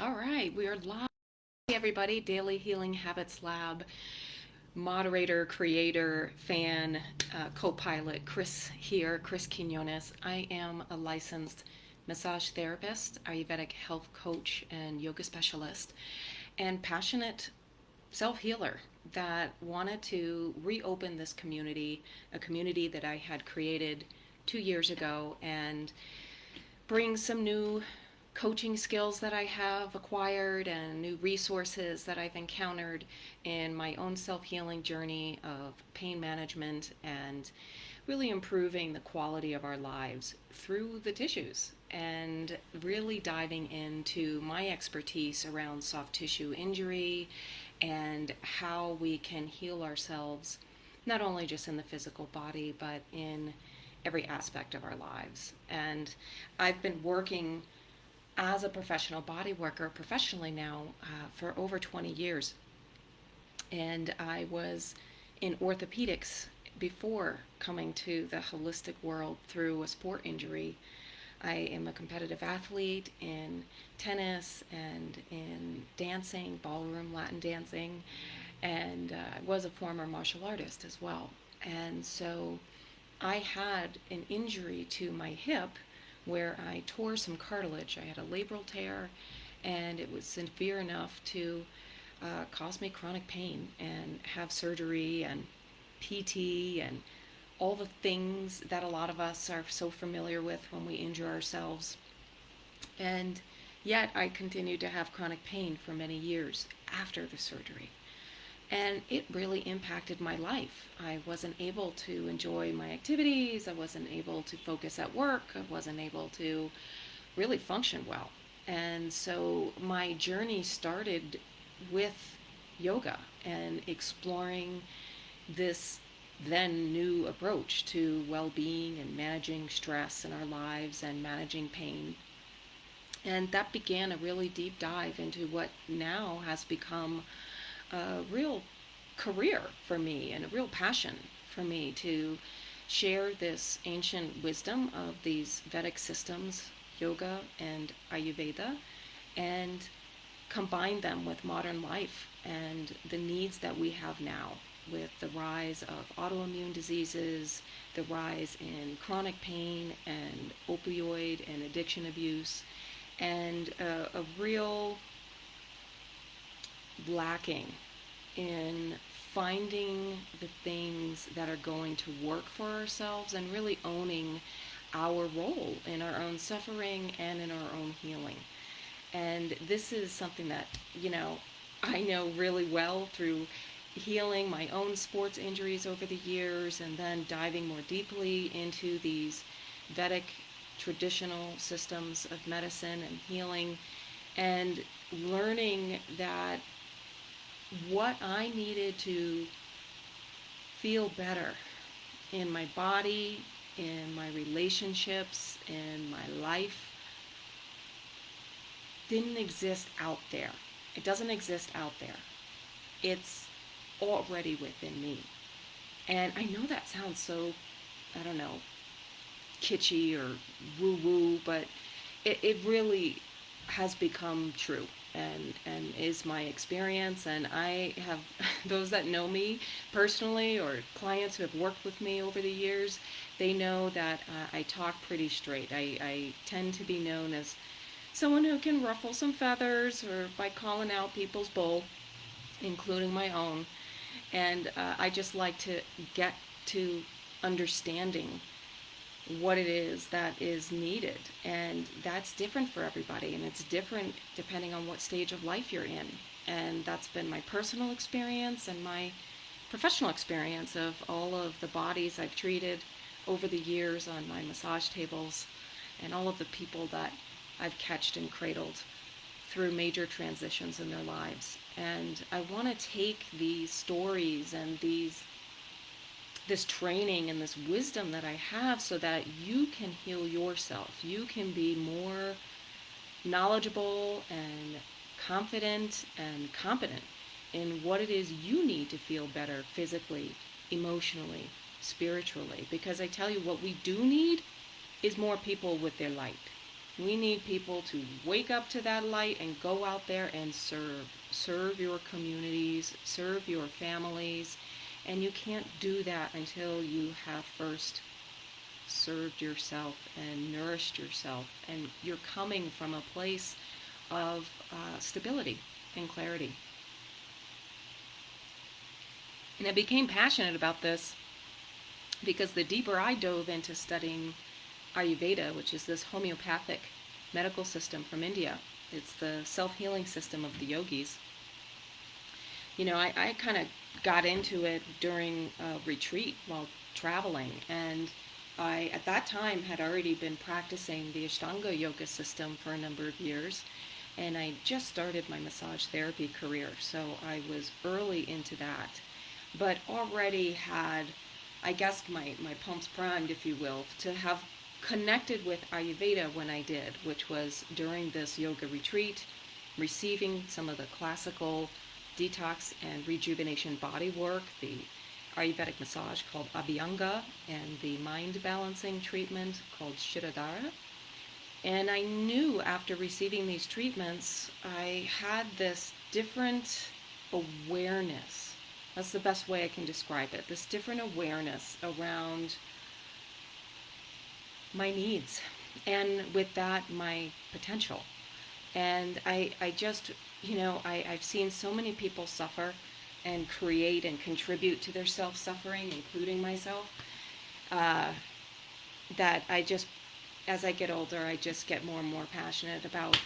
All right, we are live. Hey, everybody, Daily Healing Habits Lab moderator, creator, fan, co-pilot, Chris here, Chris Quinones. I am a licensed massage therapist, Ayurvedic health coach, and yoga specialist, and passionate self-healer that wanted to reopen this community, a community that I had created 2 years ago, and bring some new coaching skills that I have acquired and new resources that I've encountered in my own self healing journey of pain management and really improving the quality of our lives through the tissues and really diving into my expertise around soft tissue injury and how we can heal ourselves, not only just in the physical body, but in every aspect of our lives. And I've been working as a professional body worker professionally now for over 20 years. And I was in orthopedics before coming to the holistic world through a sport injury. I am a competitive athlete in tennis and in dancing, ballroom, Latin dancing, and I was a former martial artist as well. And so I had an injury to my hip where I tore some cartilage. I had a labral tear, and it was severe enough to cause me chronic pain and have surgery and PT and all the things that a lot of us are so familiar with when we injure ourselves. And yet I continued to have chronic pain for many years after the surgery. And it really impacted my life. I wasn't able to enjoy my activities. I wasn't able to focus at work. I wasn't able to really function well. And so my journey started with yoga and exploring this then new approach to well-being and managing stress in our lives and managing pain. And that began a really deep dive into what now has become a real career for me and a real passion for me to share this ancient wisdom of these Vedic systems, yoga and Ayurveda, and combine them with modern life and the needs that we have now with the rise of autoimmune diseases, the rise in chronic pain and opioid and addiction abuse, and a real lacking in finding the things that are going to work for ourselves and really owning our role in our own suffering and in our own healing. And this is something that, I know really well through healing my own sports injuries over the years and then diving more deeply into these Vedic traditional systems of medicine and healing and learning that what I needed to feel better in my body, in my relationships, in my life, didn't exist out there. It doesn't exist out there. It's already within me. And I know that sounds so, I don't know, kitschy or woo-woo, but it really has become true and is my experience. And I have those that know me personally or clients who have worked with me over the years, they know that I talk pretty straight. I tend to be known as someone who can ruffle some feathers or by calling out people's bull, including my own. And I just like to get to understanding what it is that is needed. And that's different for everybody. And it's different depending on what stage of life you're in. And that's been my personal experience and my professional experience of all of the bodies I've treated over the years on my massage tables and all of the people that I've catched and cradled through major transitions in their lives. And I want to take these stories and this training and this wisdom that I have so that you can heal yourself. You can be more knowledgeable and confident and competent in what it is you need to feel better physically, emotionally, spiritually. Because I tell you, what we do need is more people with their light. We need people to wake up to that light and go out there and serve. Serve your communities, serve your families, and you can't do that until you have first served yourself and nourished yourself, and you're coming from a place of stability and clarity. And I became passionate about this because the deeper I dove into studying Ayurveda, which is this homeopathic medical system from India, it's the self-healing system of the yogis. I kind of got into it during a retreat while traveling, and I, at that time, had already been practicing the Ashtanga yoga system for a number of years, and I just started my massage therapy career, so I was early into that, but already had, I guess, my pumps primed, if you will, to have connected with Ayurveda when I did, which was during this yoga retreat, receiving some of the classical detox and rejuvenation body work, the Ayurvedic massage called Abhyanga, and the mind balancing treatment called Shirodhara. And I knew after receiving these treatments, I had this different awareness. That's the best way I can describe it. This different awareness around my needs, and with that, my potential. And I just, I've seen so many people suffer and create and contribute to their self-suffering, including myself, that I just, as I get older, I just get more and more passionate about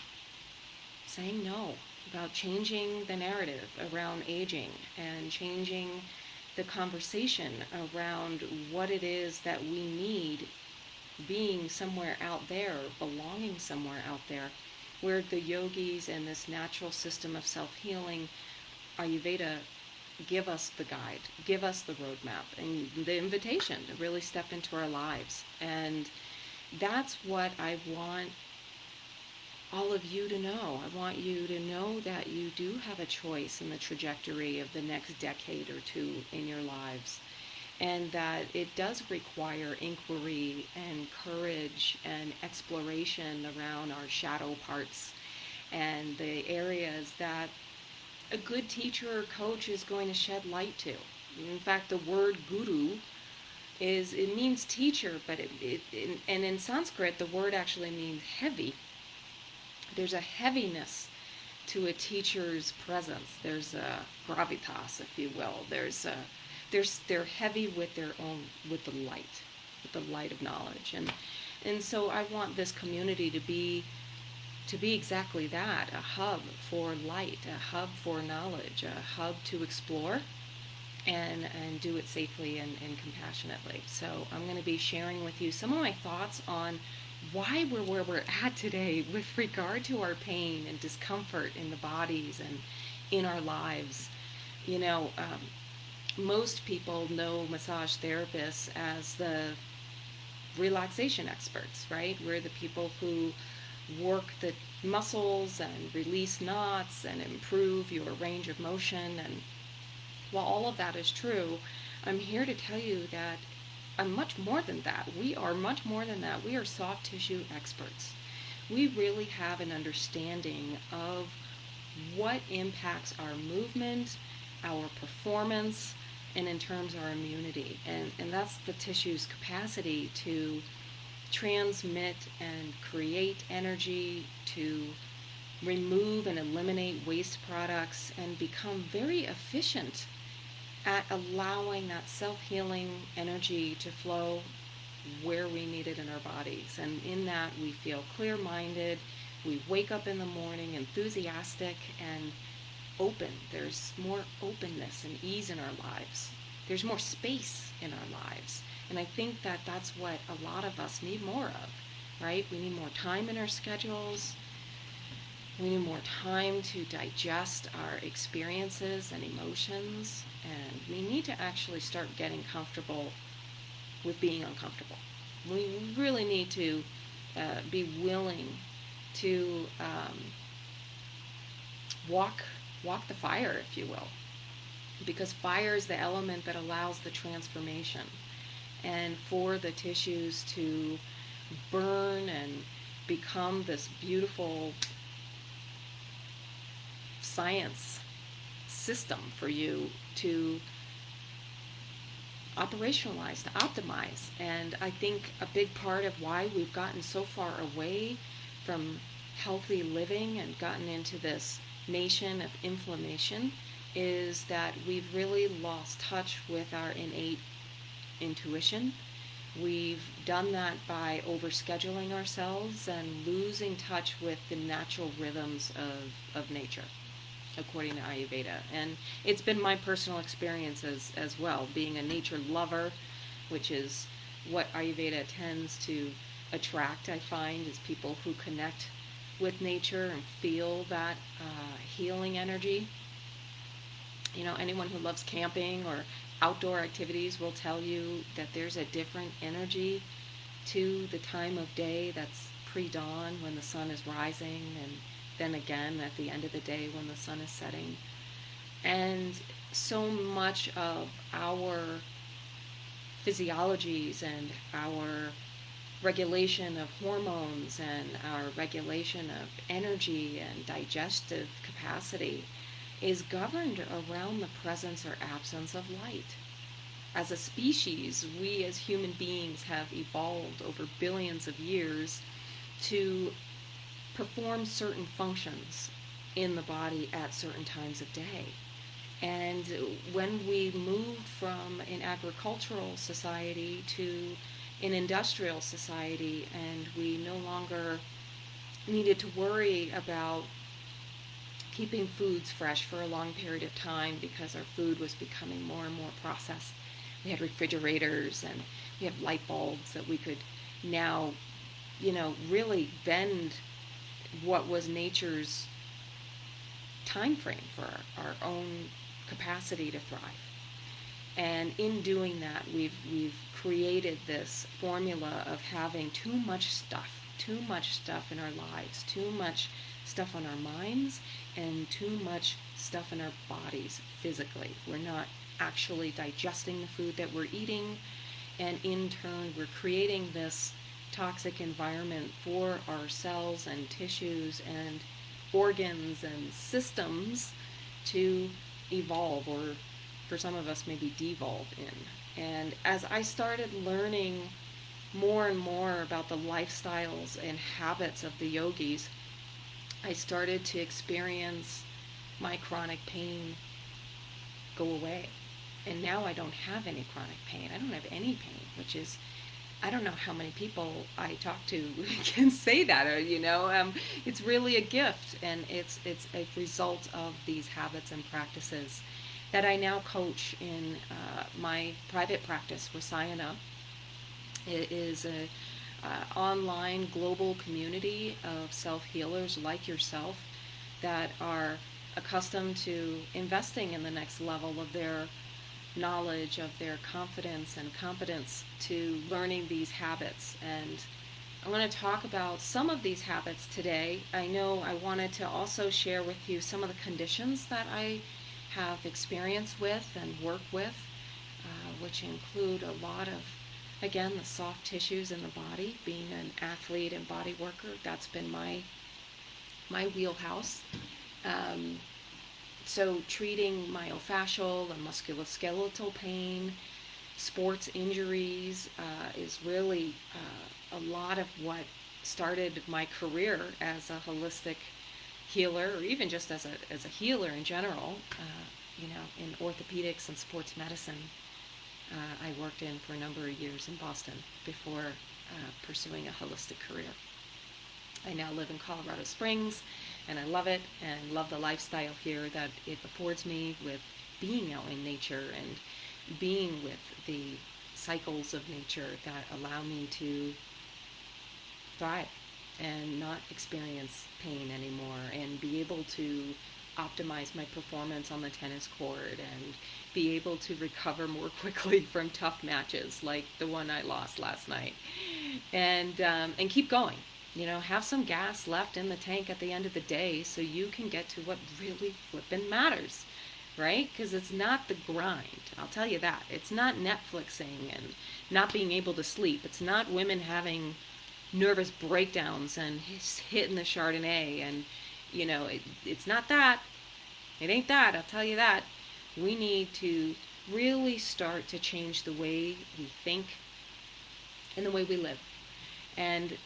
saying no, about changing the narrative around aging and changing the conversation around what it is that we need, being somewhere out there, belonging somewhere out there, where the yogis and this natural system of self-healing, Ayurveda, give us the guide, give us the roadmap, and the invitation to really step into our lives. And that's what I want all of you to know. I want you to know that you do have a choice in the trajectory of the next decade or two in your lives, and that it does require inquiry and courage and exploration around our shadow parts and the areas that a good teacher or coach is going to shed light to. In fact, the word guru it means teacher, but and in Sanskrit the word actually means heavy. There's a heaviness to a teacher's presence. There's a gravitas, if you will. They're heavy with with the light of knowledge, and so I want this community to be exactly that, a hub for light, a hub for knowledge, a hub to explore and do it safely and compassionately. So I'm going to be sharing with you some of my thoughts on why we're where we're at today with regard to our pain and discomfort in the bodies and in our lives. Most people know massage therapists as the relaxation experts, right? We're the people who work the muscles and release knots and improve your range of motion. And while all of that is true, I'm here to tell you that I'm much more than that. We are much more than that. We are soft tissue experts. We really have an understanding of what impacts our movement, our performance, and in terms of our immunity. And that's the tissue's capacity to transmit and create energy, to remove and eliminate waste products, and become very efficient at allowing that self-healing energy to flow where we need it in our bodies. And in that, we feel clear-minded. We wake up in the morning enthusiastic and open. There's more openness and ease in our lives. There's more space in our lives. And I think that that's what a lot of us need more of, right? We need more time in our schedules. We need more time to digest our experiences and emotions. And we need to actually start getting comfortable with being uncomfortable. We really need to be willing to walk the fire, if you will, because fire is the element that allows the transformation, and for the tissues to burn and become this beautiful science system for you to operationalize, to optimize. And I think a big part of why we've gotten so far away from healthy living and gotten into this nation of inflammation is that we've really lost touch with our innate intuition. We've done that by overscheduling ourselves and losing touch with the natural rhythms of nature, according to Ayurveda. And it's been my personal experience as well, being a nature lover, which is what Ayurveda tends to attract, I find, is people who connect with nature and feel that healing energy. Anyone who loves camping or outdoor activities will tell you that there's a different energy to the time of day that's pre-dawn when the sun is rising, and then again at the end of the day when the sun is setting. And so much of our physiologies and our regulation of hormones and our regulation of energy and digestive capacity is governed around the presence or absence of light. As a species, we as human beings have evolved over billions of years to perform certain functions in the body at certain times of day. And when we moved from an agricultural society to an industrial society, and we no longer needed to worry about keeping foods fresh for a long period of time because our food was becoming more and more processed. We had refrigerators and we have light bulbs that we could now, really bend what was nature's time frame for our own capacity to thrive. And in doing that, we've created this formula of having too much stuff in our lives, too much stuff on our minds, and too much stuff in our bodies physically. We're not actually digesting the food that we're eating, and in turn, we're creating this toxic environment for our cells and tissues and organs and systems to evolve, or for some of us maybe devolve in. And as I started learning more and more about the lifestyles and habits of the yogis, I started to experience my chronic pain go away. And now I don't have any chronic pain. I don't have any pain, which is, I don't know how many people I talk to can say that, it's really a gift, and it's a result of these habits and practices that I now coach in my private practice with Sayana. It is a online global community of self-healers like yourself that are accustomed to investing in the next level of their knowledge, of their confidence and competence to learning these habits. And I want to talk about some of these habits today. I know I wanted to also share with you some of the conditions that I have experience with and work with, which include a lot of, again, the soft tissues in the body. Being an athlete and body worker, that's been my wheelhouse. So treating myofascial and musculoskeletal pain, sports injuries is really a lot of what started my career as a holistic healer, or even just as a healer in general. In orthopedics and sports medicine, I worked in for a number of years in Boston before pursuing a holistic career. I now live in Colorado Springs, and I love it, and love the lifestyle here that it affords me with being out in nature and being with the cycles of nature that allow me to thrive and not experience pain anymore, and be able to optimize my performance on the tennis court and be able to recover more quickly from tough matches like the one I lost last night, and keep going. Have some gas left in the tank at the end of the day so you can get to what really flippin' matters, right? Because it's not the grind, I'll tell you that. It's not Netflixing and not being able to sleep. It's not women having, nervous breakdowns and hitting the Chardonnay. And, it's not that. It ain't that, I'll tell you that. We need to really start to change the way we think and the way we live. And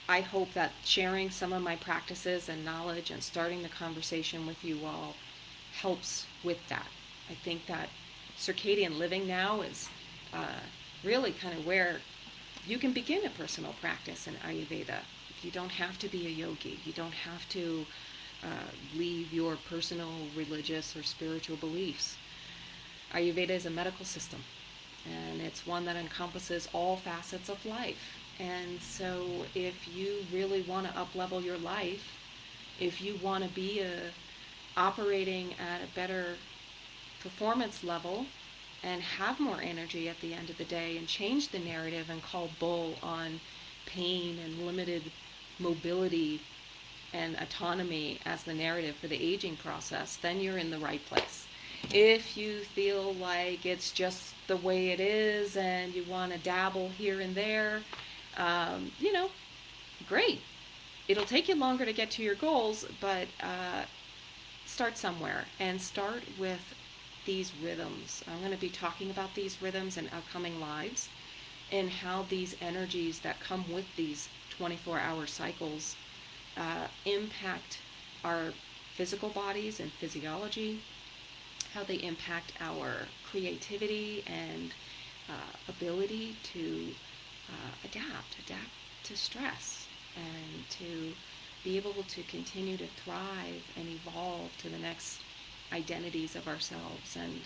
I hope that sharing some of my practices and knowledge and starting the conversation with you all helps with that. I think that circadian living now is really kind of where you can begin a personal practice in Ayurveda. You don't have to be a yogi. You don't have to leave your personal religious or spiritual beliefs. Ayurveda is a medical system, and it's one that encompasses all facets of life. And so if you really want to up-level your life, if you want to be operating at a better performance level and have more energy at the end of the day and change the narrative and call bull on pain and limited mobility and autonomy as the narrative for the aging process, then you're in the right place. If you feel like it's just the way it is and you want to dabble here and there, great. It'll take you longer to get to your goals, but start somewhere and start with these rhythms. I'm going to be talking about these rhythms in upcoming lives and how these energies that come with these 24-hour cycles impact our physical bodies and physiology, how they impact our creativity and ability to adapt to stress, and to be able to continue to thrive and evolve to the next identities of ourselves and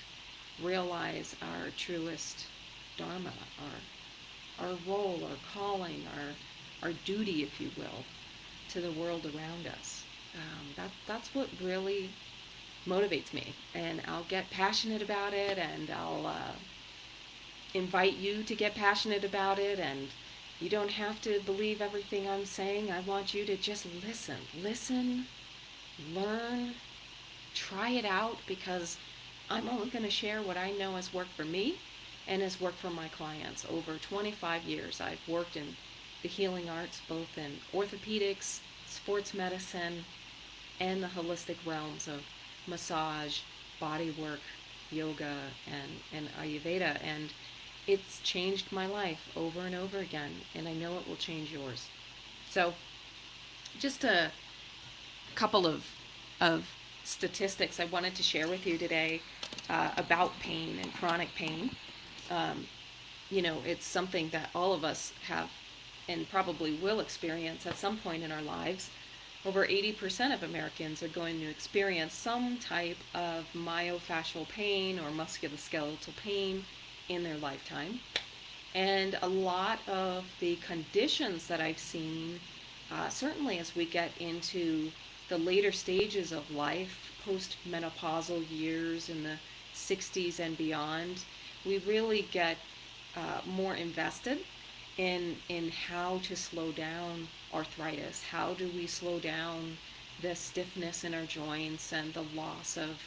realize our truest dharma, our role, our calling, our duty, if you will, to the world around us. That's what really motivates me, and I'll get passionate about it, and I'll invite you to get passionate about it. And you don't have to believe everything I'm saying. I want you to just listen, learn, try it out, because I'm only going to share what I know has worked for me and has worked for my clients. Over 25 years I've worked in the healing arts, both in orthopedics, sports medicine, and the holistic realms of massage, body work, yoga, and Ayurveda. And it's changed my life over and over again, and I know it will change yours. So just a couple of statistics I wanted to share with you today about pain and chronic pain. It's something that all of us have and probably will experience at some point in our lives. Over 80% of Americans are going to experience some type of myofascial pain or musculoskeletal pain in their lifetime. And a lot of the conditions that I've seen, certainly as we get into the later stages of life, post-menopausal years in the 60s and beyond, we really get more invested in how to slow down arthritis. How do we slow down the stiffness in our joints and the loss of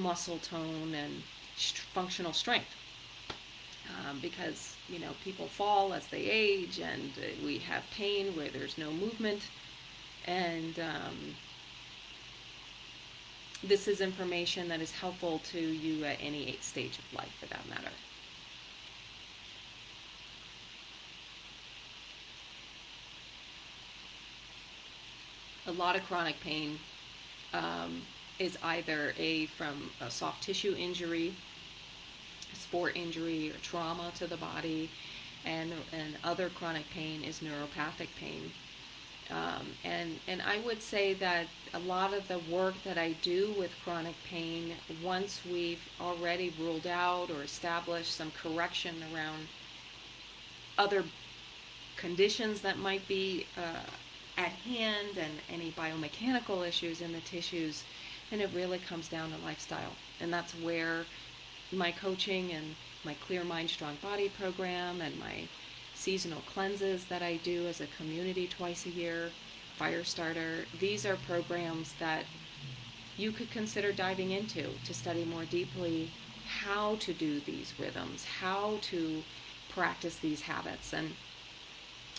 muscle tone and functional strength? Because people fall as they age, and we have pain where there's no movement. And this is information that is helpful to you at any stage of life, for that matter. A lot of chronic pain is either from a soft tissue injury, a sport injury, or trauma to the body, and other chronic pain is neuropathic pain. And I would say that a lot of the work that I do with chronic pain, once we've already ruled out or established some correction around other conditions that might be at hand and any biomechanical issues in the tissues, then it really comes down to lifestyle. And that's where my coaching and my Clear Mind, Strong Body program and my seasonal cleanses that I do as a community twice a year, Firestarter, these are programs that you could consider diving into to study more deeply how to do these rhythms, how to practice these habits. And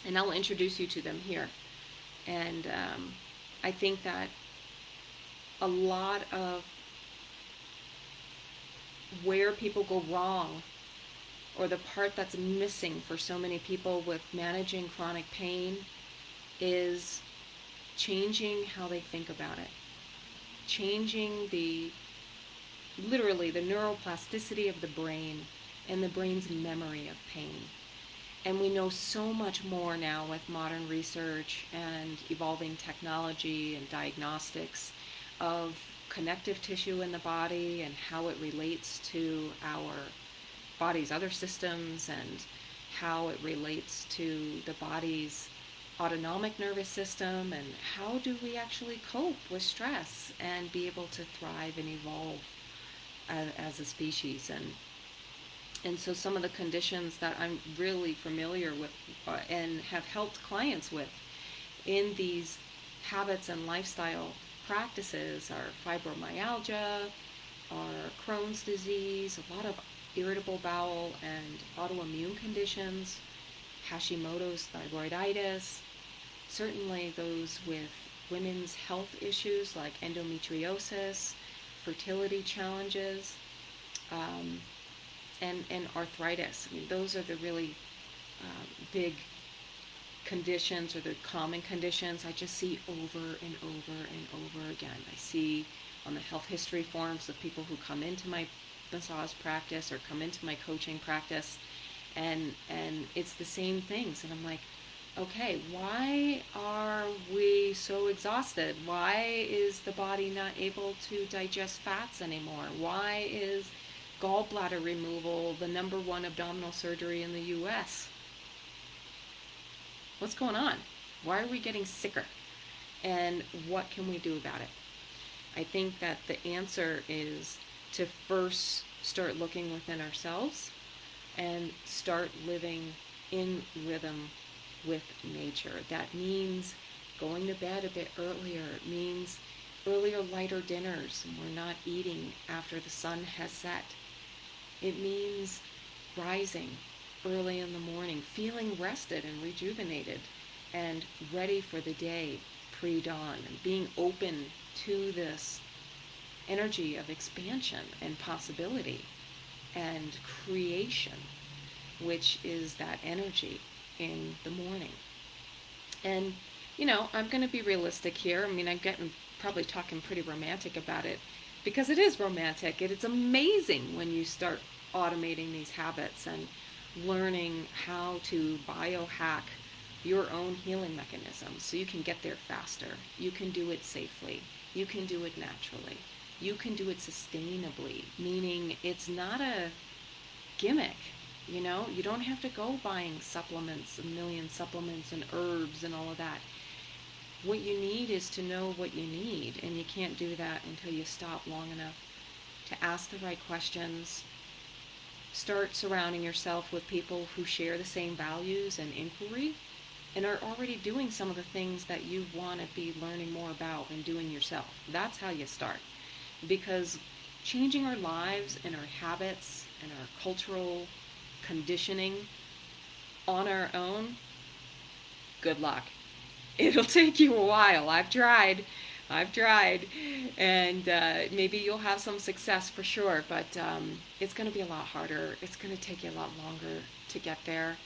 And I'll introduce you to them here. And I think that a lot of where people go wrong, or the part that's missing for so many people with managing chronic pain, is changing how they think about it. Changing literally the neuroplasticity of the brain and the brain's memory of pain. And we know so much more now with modern research and evolving technology and diagnostics of connective tissue in the body and how it relates to our body's other systems, and how it relates to the body's autonomic nervous system, and how do we actually cope with stress and be able to thrive and evolve as a species. And so some of the conditions that I'm really familiar with and have helped clients with in these habits and lifestyle practices are fibromyalgia, are Crohn's disease, a lot of irritable bowel and autoimmune conditions, Hashimoto's thyroiditis, certainly those with women's health issues like endometriosis, fertility challenges, and arthritis. I mean, those are the really big conditions, or the common conditions I just see over and over and over again. I see on the health history forms of people who come into my massage practice or come into my coaching practice, and it's the same things. And I'm like, okay, why are we so exhausted? Why is the body not able to digest fats anymore? Why is gallbladder removal the #1 abdominal surgery in the US? What's going on? Why are we getting sicker? And what can we do about it? I think that the answer is to first start looking within ourselves and start living in rhythm with nature. That means going to bed a bit earlier. It means earlier, lighter dinners, and we're not eating after the sun has set. It means rising early in the morning, feeling rested and rejuvenated and ready for the day pre-dawn, and being open to this energy of expansion and possibility and creation, which is that energy in the morning. And, I'm going to be realistic here. I mean, I'm probably talking pretty romantic about it, because it is romantic. It's amazing when you start automating these habits and learning how to biohack your own healing mechanisms so you can get there faster. You can do it safely. You can do it naturally. You can do it sustainably, meaning it's not a gimmick. You don't have to go buying supplements, a million supplements and herbs and all of that. What you need is to know what you need, and you can't do that until you stop long enough to ask the right questions. Start surrounding yourself with people who share the same values and inquiry and are already doing some of the things that you want to be learning more about and doing yourself. That's how you start. Because changing our lives and our habits and our cultural conditioning on our own, good luck. It'll take you a while. I've tried, and maybe you'll have some success for sure, but it's going to be a lot harder. It's going to take you a lot longer to get there.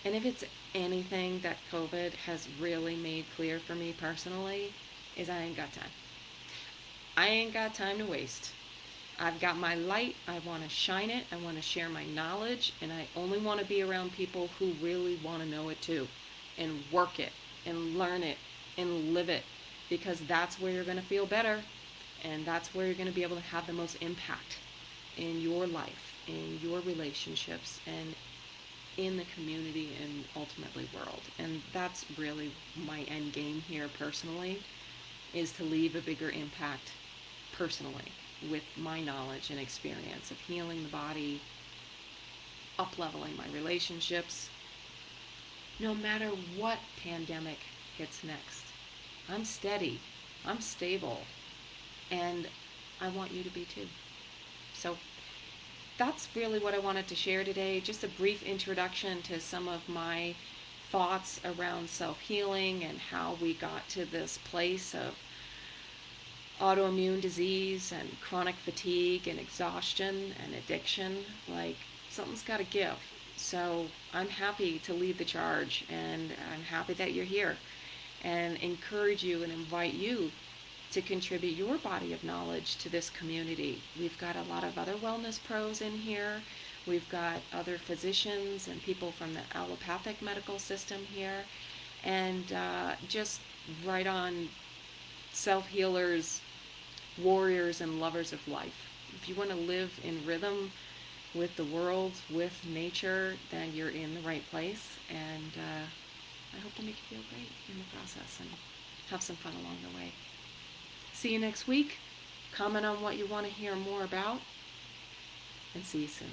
And if it's anything that COVID has really made clear for me personally, is I ain't got time. I ain't got time to waste. I've got my light. I want to shine it. I want to share my knowledge, and I only want to be around people who really want to know it too, and work it, and learn it, and live it, because that's where you're going to feel better, and that's where you're going to be able to have the most impact in your life, in your relationships, and in the community and ultimately world. And that's really my end game here personally, is to leave a bigger impact personally with my knowledge and experience of healing the body, up-leveling my relationships, no matter what pandemic hits next. I'm steady, I'm stable, and I want you to be too. So that's really what I wanted to share today, just a brief introduction to some of my thoughts around self-healing and how we got to this place of autoimmune disease and chronic fatigue and exhaustion and addiction. Like, something's got to give. So I'm happy to lead the charge, and I'm happy that you're here, and encourage you and invite you to contribute your body of knowledge to this community. We've got a lot of other wellness pros in here. We've got other physicians and people from the allopathic medical system here, and just right on self-healers, warriors, and lovers of life. If you want to live in rhythm with the world, with nature, then you're in the right place. And I hope to make you feel great in the process and have some fun along the way. See you next week. Comment on what you want to hear more about, and see you soon.